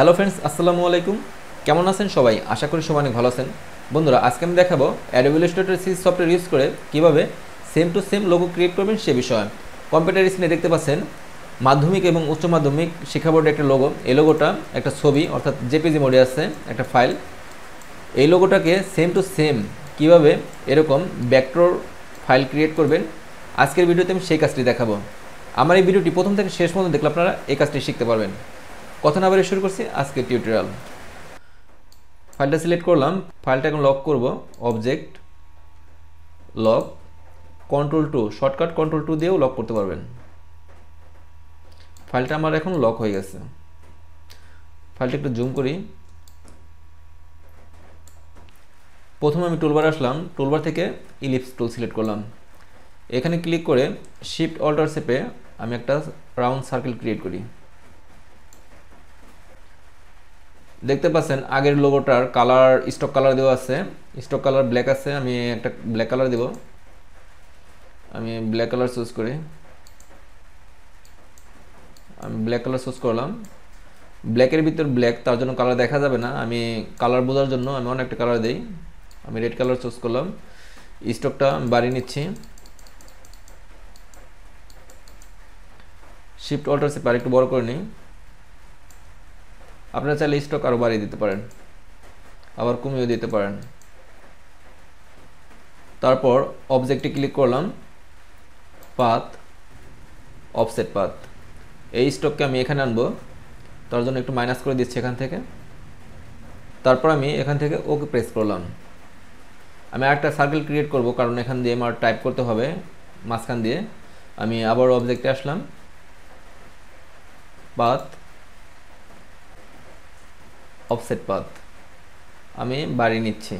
Hello friends, আসসালামু আলাইকুম। কেমন আছেন সবাই? আশা করি সবাই অনেক ভালো আছেন। বন্ধুরা, আজকে আমি দেখাবো Adobe Illustrator series software use করে কিভাবে same to same logo create করবেন সে বিষয়ে। কম্পিউটার স্ক্রিনে দেখতে পাচ্ছেন মাধ্যমিক এবং উচ্চ মাধ্যমিক শিক্ষা বোর্ডের একটা লোগো। এই লোগোটা একটা ছবি অর্থাৎ জেপিজি মোডে আছে, একটা ফাইল। এই লোগোটাকে সেম টু সেম কিভাবে এরকম ভেক্টর ফাইল ক্রিয়েট করবেন, আজকের ভিডিওতে আমি সেই কাজটি দেখাবো। আমার এই ভিডিওটি প্রথম থেকে শেষ পর্যন্ত দেখলে আপনারা এই কাজটি শিখতে পারবেন। কথা না বলে শুরু করছি আজকের টিউটোরিয়াল। ফাইলটা সিলেক্ট করলাম, ফাইলটা এখন লক করব। Object lock, Ctrl+2, shortcut Ctrl+2 দিয়েও লক করতে পারবেন। ফাইলটা আমার এখন লক হয়ে গেছে। ফাইলটা একটু জুম করি। প্রথমে আমি টুলবার আসলাম, টুলবার থেকে ইলিপস টুল সিলেক্ট করলাম। এখানে ক্লিক করে শিফট অল্টার চেপে আমি একটা রাউন্ড সার্কেল ক্রিয়েট করি। দেখতে পাচ্ছেন আগের লোগোটার কালার স্টক কালার দেওয়া আছে, স্টক কালার ব্ল্যাক আছে। আমি একটা ব্ল্যাক কালার দেব। আমি ব্ল্যাক কালার চুজ করি। আমি ব্ল্যাক কালার চুজ করলাম। ব্ল্যাকের ভিতর ব্ল্যাক, তার জন্য কালার দেখা যাবে না। আমি কালার বোঝার জন্য আমি অন্য একটা কালার দিই। আমি রেড কালার চুজ করলাম। স্টকটা বাড়িয়ে নিচ্ছি। শিফট অল্টার চেপে আরেকটু বড় করে নিই। আপনারা চাইলে স্টক আরও বাড়িয়ে দিতে পারেন, আবার কমিয়ে দিতে পারেন। তারপর অবজেক্টে ক্লিক করলাম, পাথ, অফসেট পাথ। এই স্টককে আমি এখানে আনবো, তার জন্য একটু মাইনাস করে দিচ্ছি এখান থেকে। তারপর আমি এখান থেকে ওকে প্রেস করলাম। আমি আরেকটা সার্কেল ক্রিয়েট করব, কারণ এখান দিয়ে আমার টাইপ করতে হবে মাঝখান দিয়ে। আমি আবার অবজেক্টে আসলাম, পাথ, অফসেট পাথ, আমি বাড়িয়ে নিচ্ছি।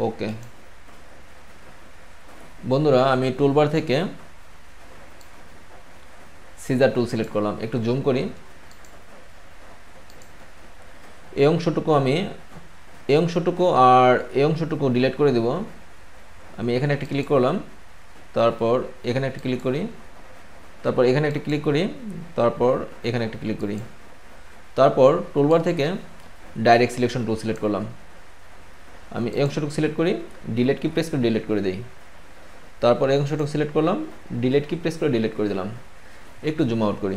ওকে বন্ধুরা, আমি টুলবার থেকে সিজার টুল সিলেক্ট করলাম। একটু জুম করি। এই অংশটুকু আর এই অংশটুকু ডিলিট করে দেব। আমি এখানে একটা ক্লিক করলাম, তারপর এখানে একটা ক্লিক করি, তারপর এখানে একটা ক্লিক করি, তারপর এখানে একটা ক্লিক করি। তারপর টুলবার থেকে ডাইরেক্ট সিলেকশন টুল সিলেক্ট করলাম। আমি এই অংশটুকু সিলেক্ট করি, ডিলিট কি প্রেস করে ডিলিট করে দিই। তারপর এই অংশটুকু সিলেক্ট করলাম, ডিলিট কি প্রেস করে ডিলিট করে দিলাম। একটু জুম আউট করি।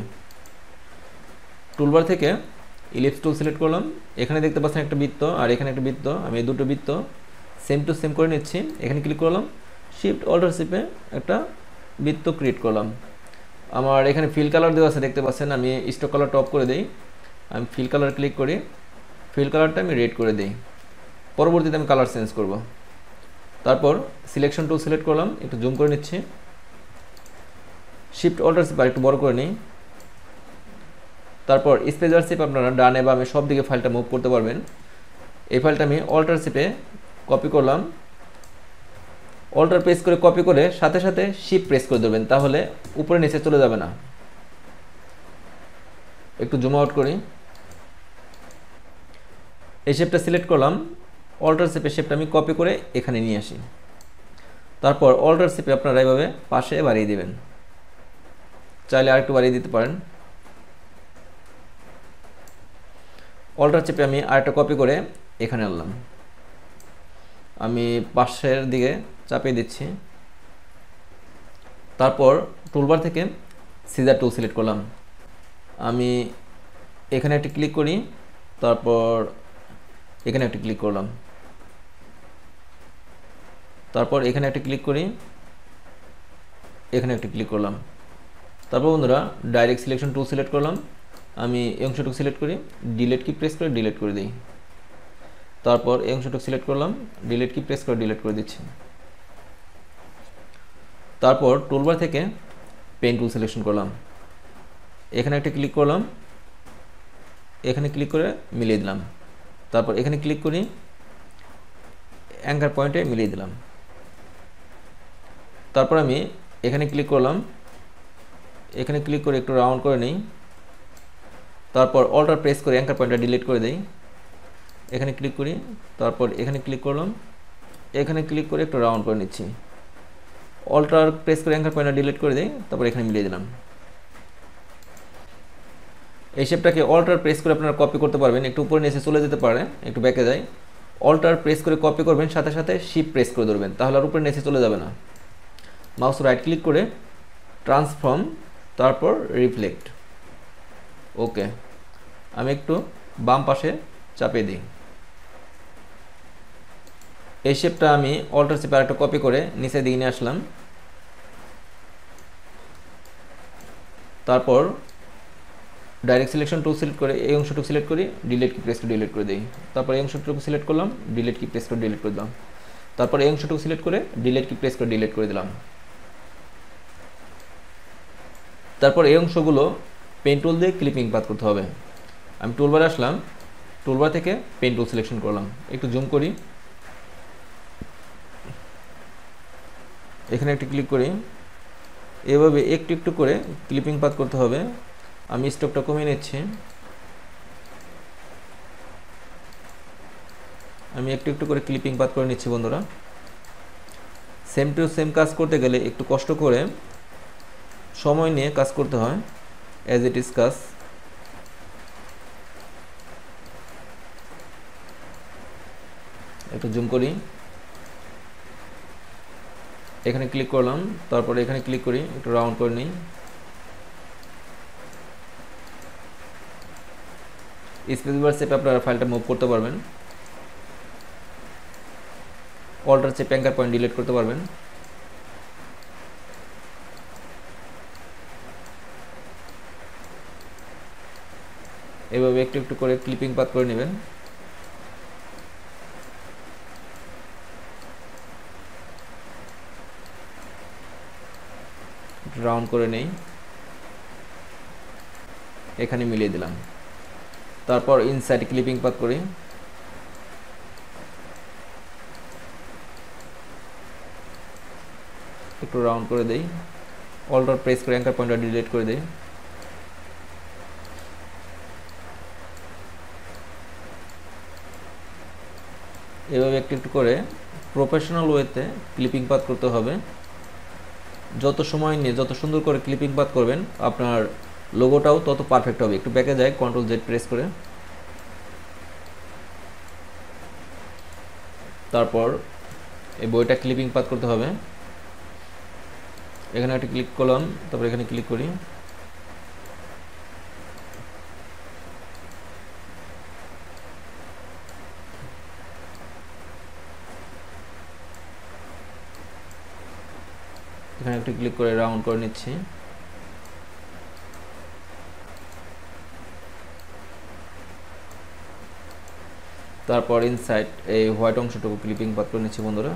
টুলবার থেকে ইলিপস টুল সিলেক্ট করলাম। এখানে দেখতে পাচ্ছেন একটা বৃত্ত আর এখানে একটা বৃত্ত। আমি এই দুটো বৃত্ত সেম টু সেম করে নিচ্ছি। এখানে ক্লিক করলাম, শিফট অল্টার চেপে একটা বৃত্ত ক্রিয়েট করলাম। আমার এখানে ফিল কালার দেওয়া আছে, দেখতে পাচ্ছেন। আমি স্টক কালার টপ করে দিই। আমি ফিল কালার ক্লিক করি, ফিল কালারটা আমি রেড করে দিই। পরবর্তীতে আমি কালার চেঞ্জ করব। তারপর সিলেকশন টুল সিলেক্ট করলাম, একটু জুম করে নিচ্ছি। শিফট অল্টার চেপে একটু বড় করে নিই। তারপর স্পেসার চেপে আপনারা ডানে বামে সব দিকে ফাইলটা মুভ করতে পারবেন। এই ফাইলটা আমি অল্টার চেপে কপি করলাম। অল্টার প্রেস করে কপি করে সাথে সাথে শিফট প্রেস করে দেবেন, তাহলে উপরে নিচে চলে যাবে না। একটু জুম আউট করি। এই শেপটা সিলেক্ট করলাম, অল্টার চেপে শেপটা আমি কপি করে এখানে নিয়ে আসি। তারপর অল্টার চেপে আপনারা এভাবে পাশে বাড়িয়ে দেবেন, চাইলে আরেকটু বাড়িয়ে দিতে পারেন। অল্টার চেপে আমি আরেকটা কপি করে এখানে আনলাম। আমি পাশের দিকে চাপিয়ে দিচ্ছি। তারপর টুলবার থেকে সিজার টুল সিলেক্ট করলাম। আমি এখানে একটা ক্লিক করি, তারপর এখানে একটা ক্লিক করলাম, তারপর এখানে একটা ক্লিক করি, এখানে একটা ক্লিক করলাম। তারপর বন্ধুরা ডাইরেক্ট সিলেকশন টুল সিলেক্ট করলাম। আমি এই অংশটুকু সিলেক্ট করি, ডিলিট কি প্রেস করে ডিলিট করে দিই। তারপর এই অংশটুকু সিলেক্ট করলাম, ডিলিট কি প্রেস করে ডিলিট করে দিচ্ছি। তারপর টুলবার থেকে পেন টুল সিলেকশন করলাম। এখানে একটা ক্লিক করলাম, এখানে ক্লিক করে মিলিয়ে দিলাম। তারপর এখানে ক্লিক করি, অ্যাঙ্কার পয়েন্টে মিলিয়ে দিলাম। তারপর আমি এখানে ক্লিক করলাম, এখানে ক্লিক করে একটু রাউন্ড করে নিই। তারপর অল্টার প্রেস করে অ্যাঙ্কার পয়েন্টটা ডিলিট করে দিই। এখানে ক্লিক করি, তারপর এখানে ক্লিক করলাম, এখানে ক্লিক করে একটু রাউন্ড করে নিচ্ছি। অল্টার প্রেস করে অ্যাঙ্কার পয়েন্টটা ডিলিট করে দিই, তারপর এখানে মিলিয়ে দিলাম। এই শেপটাকে অল্টার প্রেস করে আপনারা কপি করতে পারবেন, একটু উপরে নিচে চলে যেতে পারে, একটু ব্যাকে যায়, অল্টার প্রেস করে কপি করবেন, সাথে সাথে শিফট প্রেস করে ধরবেন, তাহলে আর উপরে নিচে চলে যাবে না। মাউস রাইট ক্লিক করে ট্রান্সফর্ম, তারপর রিফ্লেক্ট। ওকে, আমি একটু বাম পাশে চাপিয়ে দিই। এই শেপটা আমি অল্টার চেপে আরেকটা কপি করে নিচে দিয়ে নিয়ে আসলাম। তারপর ডাইরেক্ট সিলেকশন টুল সিলেক্ট করে এই অংশটুকু সিলেক্ট করি, ডিলিট কি প্রেস করে ডিলিট করে দিই। তারপর এই অংশটুকু সিলেক্ট করলাম, ডিলিট কি প্রেস করে ডিলিট করে দিলাম। তারপর এই অংশটুকু সিলেক্ট করে ডিলিট কি প্রেস করে ডিলিট করে দিলাম। তারপর এই অংশগুলো পেন টুল দিয়ে ক্লিপিং পাথ করতে হবে। আমি টুলবারে আসলাম, টুলবার থেকে পেন টুল সিলেকশন করলাম, একটু জুম করি, এখানে একটু ক্লিক করি, এভাবে একটু একটু করে ক্লিপিং পাথ করতে হবে। আমি স্টকটা কমিয়ে নিচ্ছি, আমি একটু একটু করে ক্লিপিং পাথ করে নিচ্ছি বন্ধুরা। সেম টু সেম কাজ করতে গেলে একটু কষ্ট করে সময় নিয়ে কাজ করতে হয়, অ্যাজ ইট ইজ কাজ। একটু জুম করি, এখানে ক্লিক করলাম, তারপরে এখানে ক্লিক করি, একটু রাউন্ড করে নিই। স্পেস বার চেপে আপনারা ফাইলটা মুভ করতে পারবেন, অল্টার চেপে অ্যাঙ্কার পয়েন্ট ডিলিট করতে পারবেন। এভাবে একটু একটু করে ক্লিপিং পাথ করে নেবেন। রাউন্ড করে নেই, এখানে মিলিয়ে দিলাম। তারপর ইনসাইড ক্লিপিং পাথ করি, একটু রাউন্ড করে দেই, অল্টার প্রেস করে অ্যাঙ্কার পয়েন্টটা ডিলিট করে দেই। এভাবে একটু একটু করে প্রফেশনাল ওয়েতে ক্লিপিং পাথ করতে হবে। যত সময় নিয়ে যত সুন্দর করে ক্লিপিং পাথ করবেন আপনার লোগোটাও তত পারফেক্ট হবে। একটু ব্যাকে যায়, কন্ট্রোল জেড প্রেস করে, তারপর এই বইটা ক্লিপিং পাথ করতে হবে। এখানে একটা ক্লিক করলাম, তারপর এখানে ক্লিক করি, এখানে একটা ক্লিক করে রাউন্ড করে নিচ্ছি। তারপর ইনসাইড এই হোয়াইট অংশটুকু ক্লিপিং পাথ করে নিচ্ছি বন্ধুরা।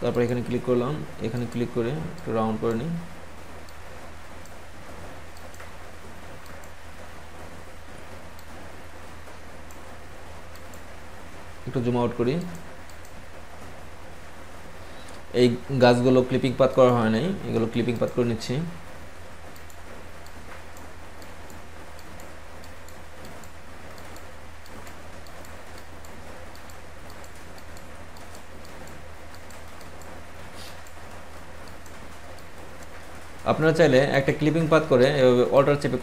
তারপর এখানে ক্লিক করলাম, এখানে ক্লিক করে একটু রাউন্ড করে নিই। একটু জুম আউট করি। এই গাছগুলো ক্লিপিং পাথ করা হয় নাই, এগুলো ক্লিপিং পাথ করে নিচ্ছি। আপনারা চাইলে একটা ক্লিপিং পাথ করে এভাবে অল্টার চেপে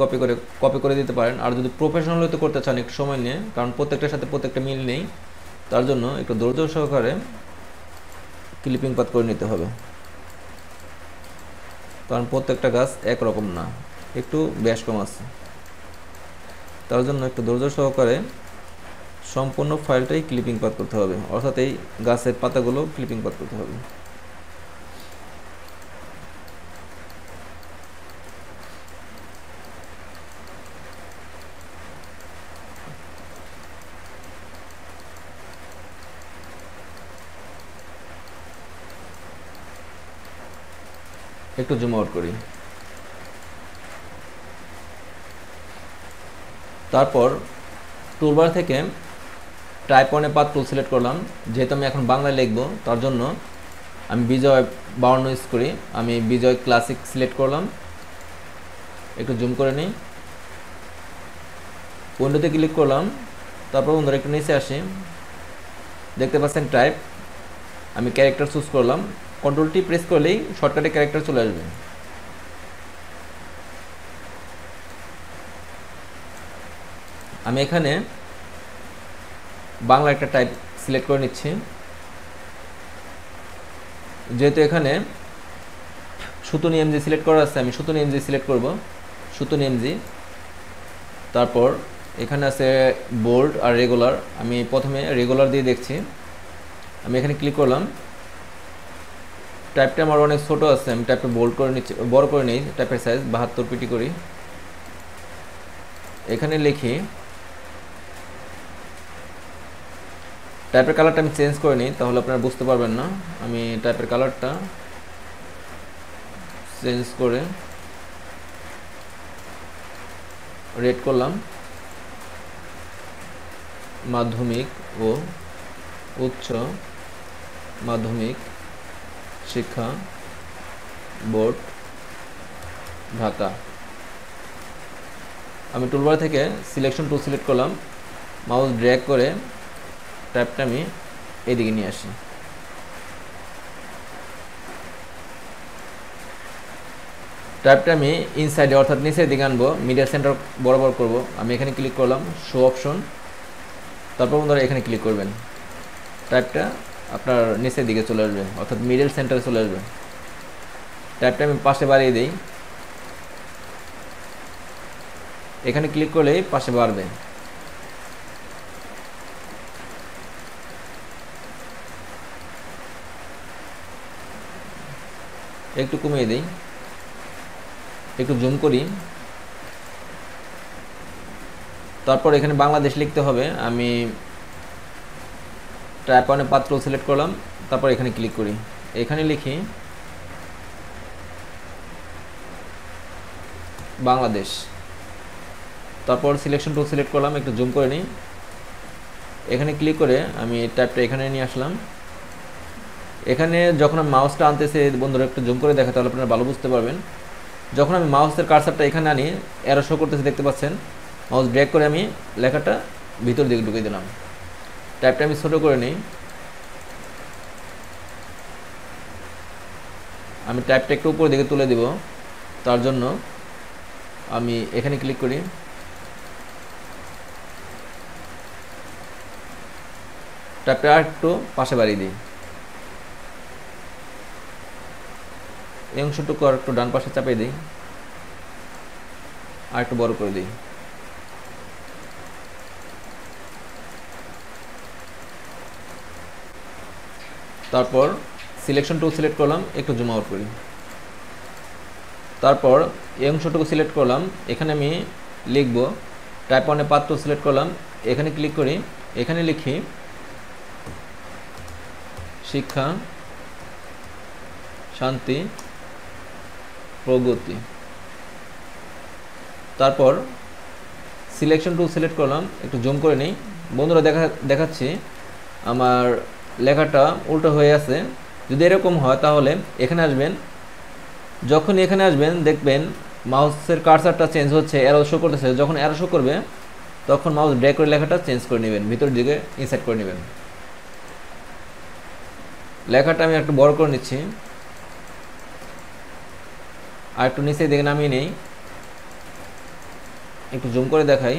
কপি করে দিতে পারেন। আর যদি প্রফেশনাল হতে করতে চান একটু সময় নিয়ে, কারণ প্রত্যেকটার সাথে প্রত্যেকটা মিল নেই, তার জন্য একটু ধৈর্য সহকারে ক্লিপিং পাথ করে নিতে হবে, কারণ প্রত্যেকটা গাছ একরকম না, একটু ব্যাস কম আছে। তার জন্য একটু ধৈর্য সহকারে সম্পূর্ণ ফাইলটাই ক্লিপিং পাথ করতে হবে, অর্থাৎ এই গাছের পাতাগুলো ক্লিপিং পাথ করতে হবে। একটু জুম আউট করি। তারপর টুলবার থেকে টাইপ অনে পাথ টুল সিলেক্ট করলাম। যেহেতু আমি এখন বাংলায় লিখব তার জন্য আমি বিজয় 52 ইউজ করি। আমি বিজয় ক্লাসিক সিলেক্ট করলাম, একটু জুম করে নিই, উইন্ডোতে ক্লিক করলাম। তারপর বন্ধুরা একটু নিচে আসি, দেখতে পাচ্ছেন টাইপ, আমি ক্যারেক্টার চুজ করলাম, কন্ট্রোল টি প্রেস করলেই শর্টকাটে ক্যারেক্টার চলে আসবে। আমি এখানে বাংলা একটা টাইপ সিলেক্ট করে নিচ্ছি, যেহেতু এখানে সুতুনি এমজি সিলেক্ট করা আছে আমি সুতুনি এমজি সিলেক্ট করব, সুতুনি এমজি। তারপর এখানে আছে বোল্ড আর রেগুলার, আমি প্রথমে রেগুলার দিয়ে দেখছি। আমি এখানে ক্লিক করলাম, টাইপটা আমার অনেক ছোট আছে, আমি টাইপটা বোল্ড করে নিচ্ছি, বড় করে নিই, টাইপের সাইজ 72 পিটি করি। এখানে লিখি, টাইপের কালারটা আমি চেঞ্জ করে নিই, তাহলে আপনারা বুঝতে পারবেন না। আমি টাইপের কালারটা চেঞ্জ করে রেড করলাম। মাধ্যমিক ও উচ্চ মাধ্যমিক শিক্ষা বোর্ড, ঢাকা। আমি টুলবার থেকে সিলেকশন টুল সিলেক্ট করলাম, মাউস ড্র্যাগ করে টাইপটা আমি এইদিকে নিয়ে আসি। টাইপটা আমি ইনসাইডে অর্থাৎ নিচের দিকে আনবো, মিডিয়া সেন্টার বরাবর করব। আমি এখানে ক্লিক করলাম, শো অপশন, তারপর বন্ধুরা এখানে ক্লিক করবেন, টাইপটা আপনার নিচের দিকে চলে আসবে অর্থাৎ মিডল সেন্টারে চলে আসবে। টাইপটা আমি পাশে বাড়িয়ে দিই, এখানে ক্লিক করলেই পাশে বাড়বে। একটু কমিয়ে দিই, একটু জুম করি। তারপর এখানে বাংলাদেশ লিখতে হবে। আমি টাইপ ওয়ানে পাত্র সিলেক্ট করলাম, তারপর এখানে ক্লিক করি, এখানে লিখি বাংলাদেশ। তারপর সিলেকশন টুল সিলেক্ট করলাম, একটু জুম করে নিই, এখানে ক্লিক করে আমি টাইপটা এখানে নিয়ে আসলাম। এখানে যখন আমি মাউসটা আনতেছি বন্ধুরা একটু জুম করে দেখা, তাহলে আপনারা ভালো বুঝতে পারবেন। যখন আমি মাউসের কার্সারটা এখানে আনি, অ্যারো শো করতেছে দেখতে পাচ্ছেন, মাউস ড্র্যাগ করে আমি লেখাটা ভিতর দিকে ঢুকিয়ে দিলাম। টাইপটা আমি ছোটো করে নিই, আমি টাইপটা একটু উপর দিকে তুলে দিব, তার জন্য আমি এখানে ক্লিক করি, টাইপটা আর একটু পাশে বাড়িয়ে দিই, এই অংশটুকু আর একটু ডান পাশে চাপিয়ে দিই, আর একটু বড় করে দিই। তারপর সিলেকশন টুল সিলেক্ট করলাম, একটু জুম আউট করি। তারপর এই অংশটুকু সিলেক্ট করলাম, এখানে আমি লিখব, টাইপ ওয়ানে পাত্র সিলেক্ট করলাম, এখানে ক্লিক করি, এখানে লিখি শিক্ষা শান্তি প্রগতি। তারপর সিলেকশন টুল সিলেক্ট করলাম, একটু জুম করে নিই। বন্ধুরা দেখাচ্ছি আমার লেখাটা উল্টো হয়ে আছে। যদি এরকম হয় তাহলে এখানে আসবেন, যখন এখানে আসবেন দেখবেন মাউসের কার্সারটা চেঞ্জ হচ্ছে, অ্যারো শো করতেছে। যখন অ্যারো শো করবে তখন মাউস ড্র্যাগ করে লেখাটা চেঞ্জ করে নেবেন, ভিতরের দিকে ইনসার্ট করে নেবেন। লেখাটা আমি একটু বড় করে নিচ্ছি, আর একটু নিচের দিকে নামিয়ে নেই, একটু জুম করে দেখাই।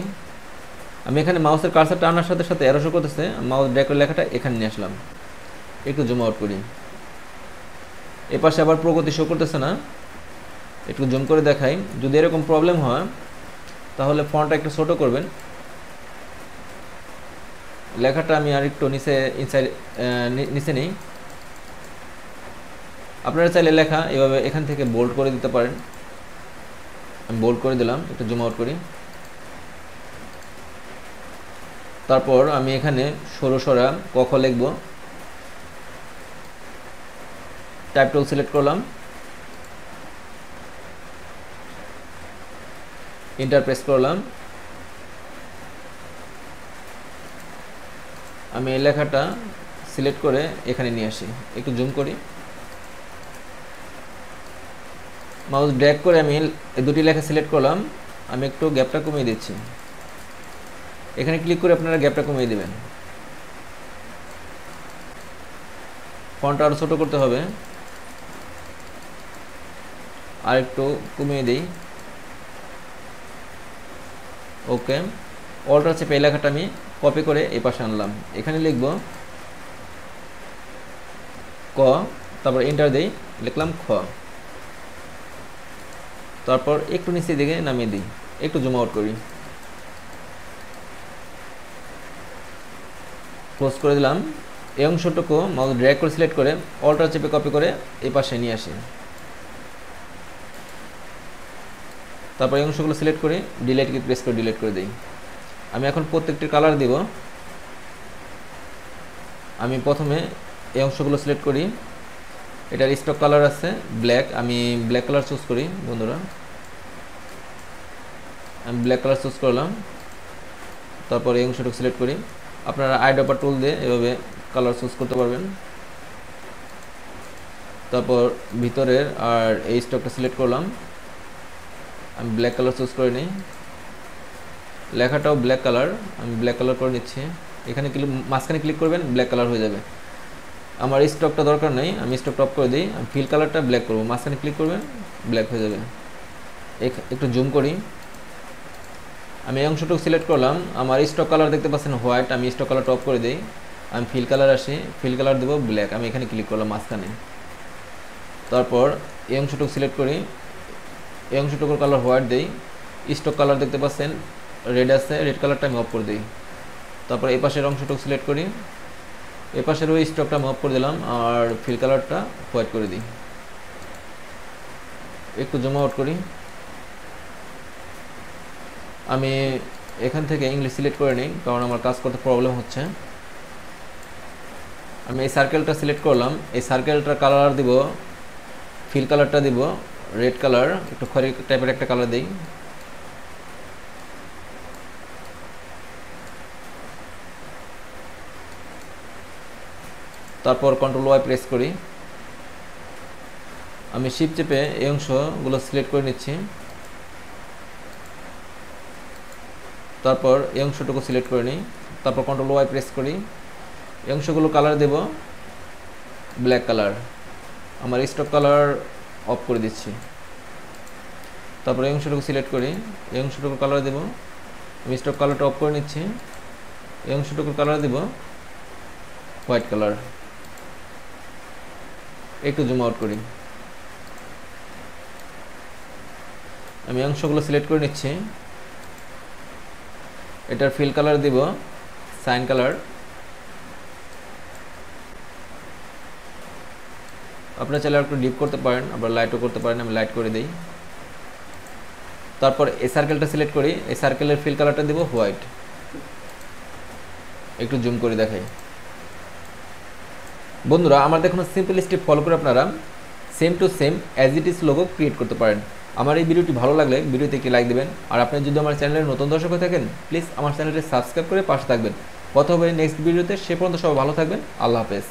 আমি এখানে মাউসের কার্সারটা আনার সাথে সাথে অ্যারো শো করতেছে, মাউস ড্র্যাগ করে লেখাটা এখানে নিয়ে আসলাম, একটু জুম আউট করি। এপাশে আবার প্রগতি শো করতেছে না, একটু জুম করে দেখাই। যদি এরকম প্রবলেম হয় তাহলে ফন্টটা একটু ছোটো করবেন। লেখাটা আমি আর একটু নিচে নেই। আপনারা চাইলে লেখা এভাবে এখান থেকে বোল্ড করে দিতে পারেন। আমি বোল্ড করে দিলাম, একটু জুম আউট করি। তারপর আমি এখানে সরু সরা ক খ লিখব, টাইপ টুল সিলেক্ট করলাম, এন্টার প্রেস করলাম। আমি এই লেখাটা সিলেক্ট করে এখানে নিয়ে আসি, একটু জুম করি। মাউস ড্র্যাগ করে আমি দুটি লেখা সিলেক্ট করলাম, আমি একটু গ্যাপটা কমিয়ে দিচ্ছি। এখানে ক্লিক করে আপনারা গ্যাপটা কমিয়ে দেবেন। ফন্টটা আরও ছোটো করতে হবে, আর একটু কমিয়ে দিই। ওকে, অল্টার চেপে এই লেখাটা আমি কপি করে এই পাশে আনলাম, এখানে লিখব ক, তারপর এন্টার দিই, লিখলাম খ। তারপর একটু নিচের দিকে নামিয়ে দিই, একটু জুম আউট করি, ক্লোজ করে দিলাম। এই অংশটুকু মাউস ড্র্যাগ করে সিলেক্ট করে অল্টার চেপে কপি করে এই পাশে নিয়ে আসি। তারপর এই অংশগুলো সিলেক্ট করে ডিলিট কি প্রেস করে ডিলিট করে দিই। আমি এখন প্রত্যেকটির কালার দিব। আমি প্রথমে এই অংশগুলো সিলেক্ট করি, এটার স্টক কালার আছে ব্ল্যাক, আমি ব্ল্যাক কালার চুজ করি বন্ধুরা, আমি ব্ল্যাক কালার চুজ করলাম। তারপর এই অংশটুকু সিলেক্ট করি, আপনারা আইড্রপার টুল দিয়ে এভাবে কালার চুজ করতে পারবেন। তারপর ভিতরের আর এই স্টকটা সিলেক্ট করলাম, আমি ব্ল্যাক কালার চুজ করে নিই, লেখাটাও ব্ল্যাক কালার, আমি ব্ল্যাক কালার করে নিচ্ছি। এখানে মাঝখানে ক্লিক করবেন, ব্ল্যাক কালার হয়ে যাবে। আমার স্টকটা দরকার নেই, আমি স্টকটা অফ করে দিই, আমি ফিল কালারটা ব্ল্যাক করবো, মাঝখানে ক্লিক করবেন, ব্ল্যাক হয়ে যাবে। একটু জুম করি, আমি এই অংশটুকু সিলেক্ট করলাম, আমার স্টক কালার দেখতে পাচ্ছেন হোয়াইট, আমি স্টক কালারটা অফ করে দিই, আমি ফিল কালার আসি, ফিল কালার দেবো ব্ল্যাক, আমি এখানে ক্লিক করলাম মাঝখানে। তারপর এই অংশটুকু সিলেক্ট করি, এই অংশটুকুর কালার হোয়াইট দিই, স্টক কালার দেখতে পাচ্ছেন রেড আছে, রেড কালারটা আমি অফ করে দিই। তারপর এই পাশের অংশটুকু সিলেক্ট করি, এই পাশের ওই স্টকটা আমি অফ করে দিলাম, আর ফিল কালারটা হোয়াইট করে দিই। একটু জুম আউট করি, আমি এখান থেকে ইংলিশ সিলেক্ট করে নিই, কারণ আমার কাজ করতে প্রবলেম হচ্ছে। আমি এই সার্কেলটা সিলেক্ট করলাম, এই সার্কেলটার কালার দিব, ফিল কালারটা দিব রেড কালার, একটু খয়েরি টাইপের একটা কালার দিই। তারপর কন্ট্রোল ওয়াই প্রেস করি, আমি শিফট চেপে এই অংশগুলো সিলেক্ট করে নিচ্ছি। তারপর এই অংশটুকু সিলেক্ট করে নিই, তারপর কন্ট্রোল ওয়াই প্রেস করি, এই অংশগুলো কালার দেব ব্ল্যাক কালার, আমার স্টক কালার অফ করে দিচ্ছি। তারপর এই অংশটুকু সিলেক্ট করি, এই অংশটুকু কালার দেব, আমি স্টক কালারটা অফ করে নিচ্ছি, এই অংশটুকু কালার দেব হোয়াইট কালার। একটু জুম আউট করি, আমি অংশগুলো সিলেক্ট করে নিচ্ছি, এটার ফিল কালার দিব সাইন কালার। আপনারা চাইলে একটু ডিপ করতে পারেন, আবার লাইটও করতে পারেন, আমি লাইট করে দিই। তারপর এই সার্কেলটা সিলেক্ট করি, এই সার্কেলের ফিল কালারটা দিব হোয়াইট, একটু জুম করে দেখাই। বন্ধুরা, আমার দেখানো সিম্পল স্টেপ ফলো করে আপনারা same to same as it is logo create করতে পারেন। আমার এই ভিডিওটি ভালো লাগলে ভিডিওতে একটি লাইক দেবেন, আর আপনি যদি আমার চ্যানেলের নতুন দর্শক হয়ে থাকেন প্লিজ আমার চ্যানেলটি সাবস্ক্রাইব করে পাশে থাকবেন। কথা হবে নেক্সট ভিডিওতে, সে পর্যন্ত সবাই ভালো থাকবেন, আল্লাহ হাফেজ।